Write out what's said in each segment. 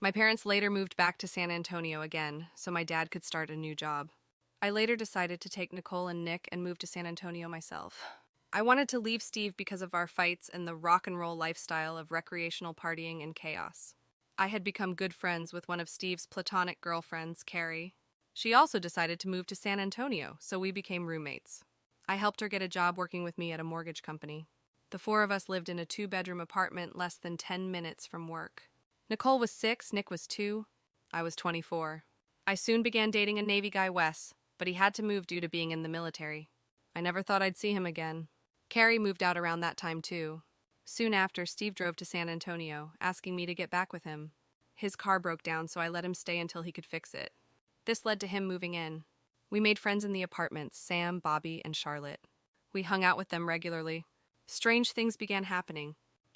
My parents later moved back to San Antonio again, so my dad could start a new job. I later decided to take Nicole and Nick and move to San Antonio myself. I wanted to leave Steve because of our fights and the rock and roll lifestyle of recreational partying and chaos. I had become good friends with one of Steve's platonic girlfriends, Carrie. She also decided to move to San Antonio, so we became roommates. I helped her get a job working with me at a mortgage company. The four of us lived in a two-bedroom apartment less than 10 minutes from work. Nicole was 6, Nick was 2, I was 24. I soon began dating a Navy guy, Wes, but he had to move due to being in the military. I never thought I'd see him again. Carrie moved out around that time too. Soon after, Steve drove to San Antonio, asking me to get back with him. His car broke down, so I let him stay until he could fix it. This led to him moving in. We made friends in the apartments, Sam, Bobby, and Charlotte. We hung out with them regularly. Strange things began happening.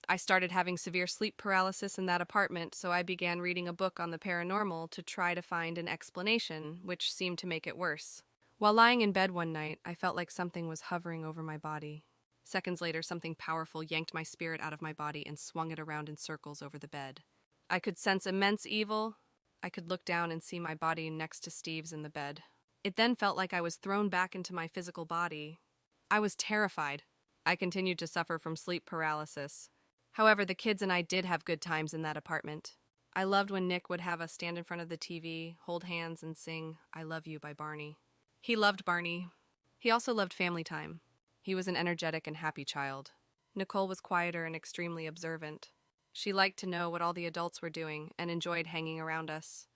I started having severe sleep paralysis in that apartment, so I began reading a book on the paranormal to try to find an explanation, which seemed to make it worse. While lying in bed one night, I felt like something was hovering over my body. Seconds later, something powerful yanked my spirit out of my body and swung it around in circles over the bed. I could sense immense evil. I could look down and see my body next to Steve's in the bed. It then felt like I was thrown back into my physical body. I was terrified. I continued to suffer from sleep paralysis. However, the kids and I did have good times in that apartment. I loved when Nick would have us stand in front of the TV, hold hands, and sing "I Love You" by Barney. He loved Barney. He also loved family time. He was an energetic and happy child. Nicole was quieter and extremely observant. She liked to know what all the adults were doing and enjoyed hanging around us.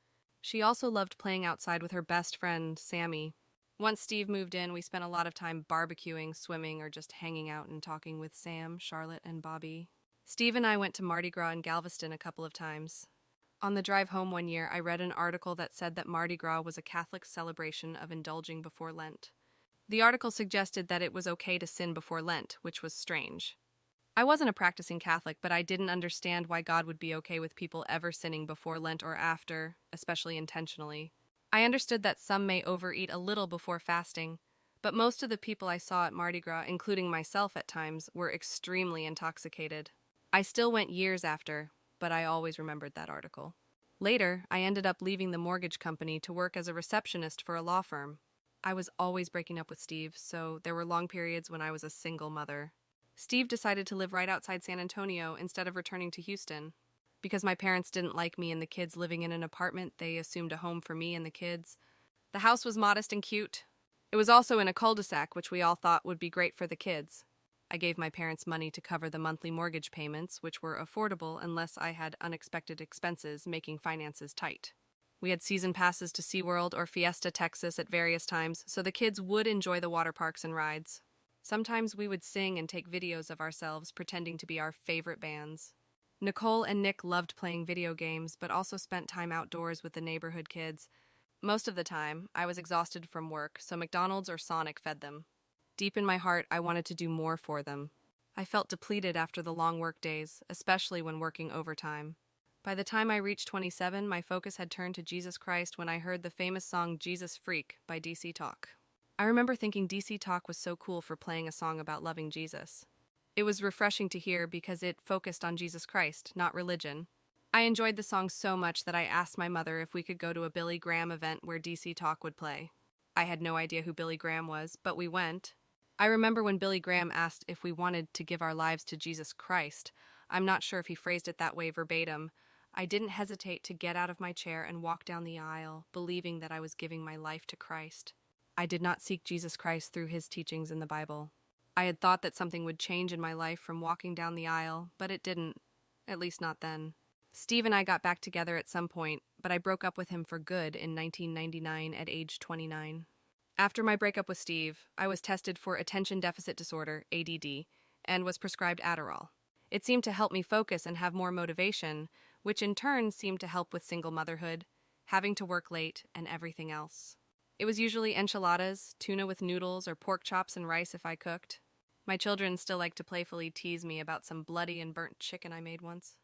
She also loved playing outside with her best friend, Sammy. Once Steve moved in, we spent a lot of time barbecuing, swimming, or just hanging out and talking with Sam, Charlotte, and Bobby. Steve and I went to Mardi Gras in Galveston a couple of times. On the drive home one year, I read an article that said that Mardi Gras was a Catholic celebration of indulging before Lent. The article suggested that it was okay to sin before Lent, which was strange. I wasn't a practicing Catholic, but I didn't understand why God would be okay with people ever sinning before Lent or after, especially intentionally. I understood that some may overeat a little before fasting, but most of the people I saw at Mardi Gras, including myself at times, were extremely intoxicated. I still went years after, but I always remembered that article. Later, I ended up leaving the mortgage company to work as a receptionist for a law firm. I was always breaking up with Steve, so there were long periods when I was a single mother. Steve decided to live right outside San Antonio instead of returning to Houston. Because my parents didn't like me and the kids living in an apartment, they assumed a home for me and the kids. The house was modest and cute. It was also in a cul-de-sac, which we all thought would be great for the kids. I gave my parents money to cover the monthly mortgage payments, which were affordable unless I had unexpected expenses, making finances tight. We had season passes to SeaWorld or Fiesta, Texas at various times, so the kids would enjoy the water parks and rides. Sometimes we would sing and take videos of ourselves pretending to be our favorite bands. Nicole and Nick loved playing video games, but also spent time outdoors with the neighborhood kids. Most of the time, I was exhausted from work, so McDonald's or Sonic fed them. Deep in my heart, I wanted to do more for them. I felt depleted after the long work days, especially when working overtime. By the time I reached 27, my focus had turned to Jesus Christ when I heard the famous song Jesus Freak by DC Talk. I remember thinking DC Talk was so cool for playing a song about loving Jesus. It was refreshing to hear because it focused on Jesus Christ, not religion. I enjoyed the song so much that I asked my mother if we could go to a Billy Graham event where DC Talk would play. I had no idea who Billy Graham was, but we went. I remember when Billy Graham asked if we wanted to give our lives to Jesus Christ. I'm not sure if he phrased it that way verbatim. I didn't hesitate to get out of my chair and walk down the aisle, believing that I was giving my life to Christ. I did not seek Jesus Christ through his teachings in the Bible. I had thought that something would change in my life from walking down the aisle, but it didn't. At least not then. Steve and I got back together at some point, but I broke up with him for good in 1999 at age 29. After my breakup with Steve, I was tested for attention deficit disorder, ADD, and was prescribed Adderall. It seemed to help me focus and have more motivation, which in turn seemed to help with single motherhood, having to work late, and everything else. It was usually enchiladas, tuna with noodles, or pork chops and rice if I cooked. My children still like to playfully tease me about some bloody and burnt chicken I made once.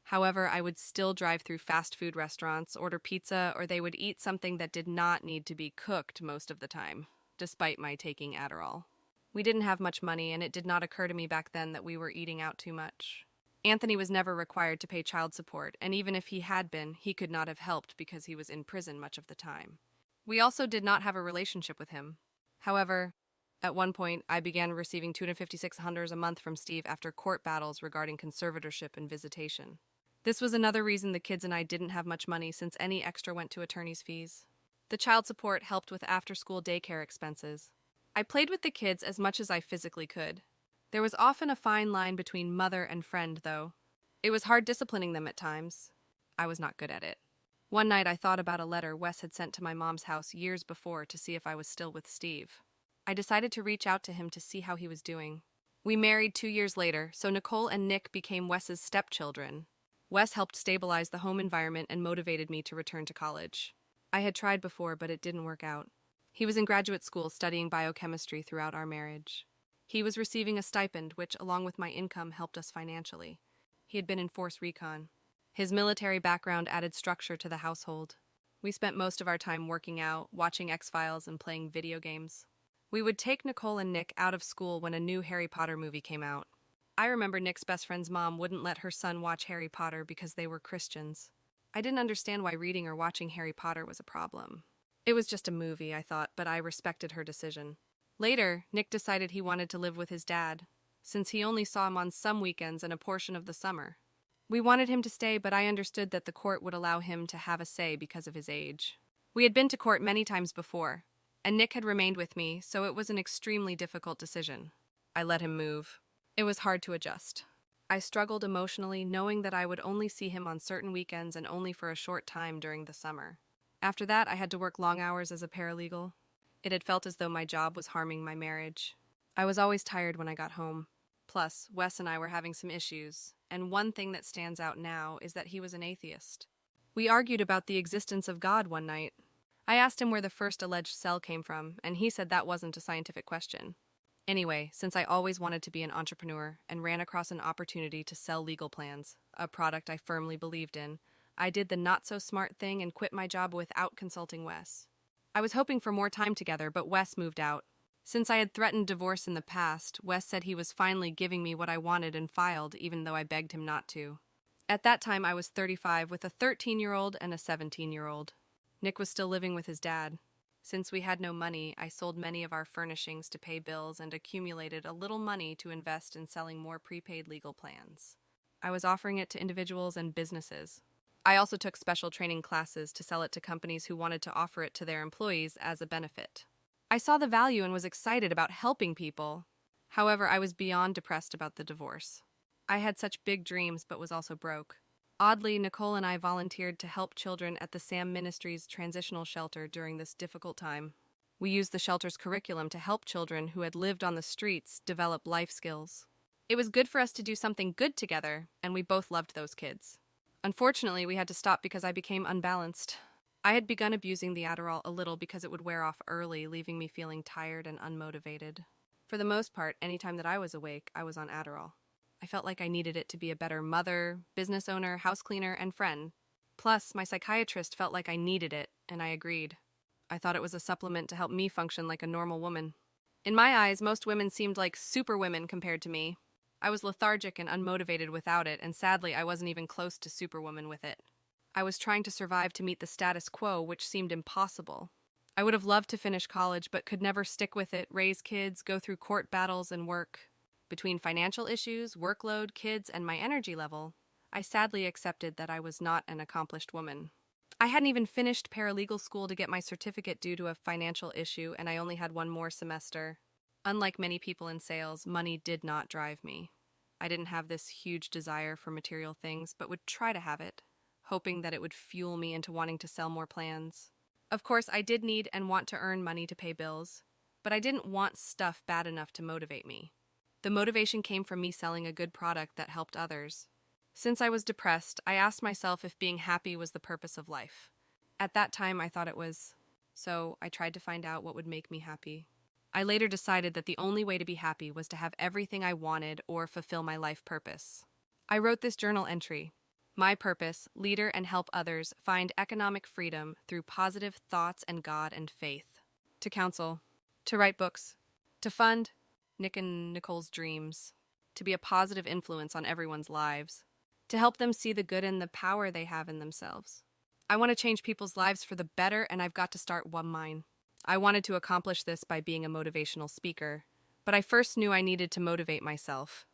However, I would still drive through fast food restaurants, order pizza, or they would eat something that did not need to be cooked most of the time, despite my taking Adderall. We didn't have much money, and it did not occur to me back then that we were eating out too much. Anthony was never required to pay child support, and even if he had been, he could not have helped because he was in prison much of the time. We also did not have a relationship with him. However, at one point, I began receiving $256 a month from Steve after court battles regarding conservatorship and visitation. This was another reason the kids and I didn't have much money since any extra went to attorney's fees. The child support helped with after-school daycare expenses. I played with the kids as much as I physically could. There was often a fine line between mother and friend, though. It was hard disciplining them at times. I was not good at it. One night I thought about a letter Wes had sent to my mom's house years before to see if I was still with Steve. I decided to reach out to him to see how he was doing. We married 2 years later, so Nicole and Nick became Wes's stepchildren. Wes helped stabilize the home environment and motivated me to return to college. I had tried before, but it didn't work out. He was in graduate school studying biochemistry throughout our marriage. He was receiving a stipend, which, along with my income, helped us financially. He had been in Force Recon. His military background added structure to the household. We spent most of our time working out, watching X-Files, and playing video games. We would take Nicole and Nick out of school when a new Harry Potter movie came out. I remember Nick's best friend's mom wouldn't let her son watch Harry Potter because they were Christians. I didn't understand why reading or watching Harry Potter was a problem. It was just a movie, I thought, but I respected her decision. Later, Nick decided he wanted to live with his dad, since he only saw him on some weekends and a portion of the summer. We wanted him to stay, but I understood that the court would allow him to have a say because of his age. We had been to court many times before, and Nick had remained with me, so it was an extremely difficult decision. I let him move. It was hard to adjust. I struggled emotionally, knowing that I would only see him on certain weekends and only for a short time during the summer. After that, I had to work long hours as a paralegal. It had felt as though my job was harming my marriage. I was always tired when I got home. Plus, Wes and I were having some issues, and one thing that stands out now is that he was an atheist. We argued about the existence of God one night. I asked him where the first alleged cell came from, and he said that wasn't a scientific question. Anyway, since I always wanted to be an entrepreneur and ran across an opportunity to sell legal plans, a product I firmly believed in, I did the not-so-smart thing and quit my job without consulting Wes. I was hoping for more time together, but Wes moved out. Since I had threatened divorce in the past, Wes said he was finally giving me what I wanted and filed, even though I begged him not to. At that time, I was 35 with a 13-year-old and a 17-year-old. Nick was still living with his dad. Since we had no money, I sold many of our furnishings to pay bills and accumulated a little money to invest in selling more prepaid legal plans. I was offering it to individuals and businesses. I also took special training classes to sell it to companies who wanted to offer it to their employees as a benefit. I saw the value and was excited about helping people. However, I was beyond depressed about the divorce. I had such big dreams but was also broke. Oddly, Nicole and I volunteered to help children at the SAM Ministries transitional shelter during this difficult time. We used the shelter's curriculum to help children who had lived on the streets develop life skills. It was good for us to do something good together, and we both loved those kids. Unfortunately, we had to stop because I became unbalanced. I had begun abusing the Adderall a little because it would wear off early, leaving me feeling tired and unmotivated. For the most part, anytime that I was awake, I was on Adderall. I felt like I needed it to be a better mother, business owner, house cleaner, and friend. Plus, my psychiatrist felt like I needed it, and I agreed. I thought it was a supplement to help me function like a normal woman. In my eyes, most women seemed like superwomen compared to me. I was lethargic and unmotivated without it, and sadly, I wasn't even close to superwoman with it. I was trying to survive to meet the status quo, which seemed impossible. I would have loved to finish college, but could never stick with it, raise kids, go through court battles, and work. Between financial issues, workload, kids, and my energy level, I sadly accepted that I was not an accomplished woman. I hadn't even finished paralegal school to get my certificate due to a financial issue, and I only had one more semester. Unlike many people in sales, money did not drive me. I didn't have this huge desire for material things, but would try to have it, hoping that it would fuel me into wanting to sell more plans. Of course, I did need and want to earn money to pay bills, but I didn't want stuff bad enough to motivate me. The motivation came from me selling a good product that helped others. Since I was depressed, I asked myself if being happy was the purpose of life. At that time, I thought it was, so I tried to find out what would make me happy. I later decided that the only way to be happy was to have everything I wanted or fulfill my life purpose. I wrote this journal entry. My purpose, leader and help others find economic freedom through positive thoughts and God and faith. To counsel, to write books, to fund Nick and Nicole's dreams. to be a positive influence on everyone's lives, to help them see the good and the power they have in themselves. I want to change people's lives for the better, and I've got to start one mine. I wanted to accomplish this by being a motivational speaker, but I first knew I needed to motivate myself.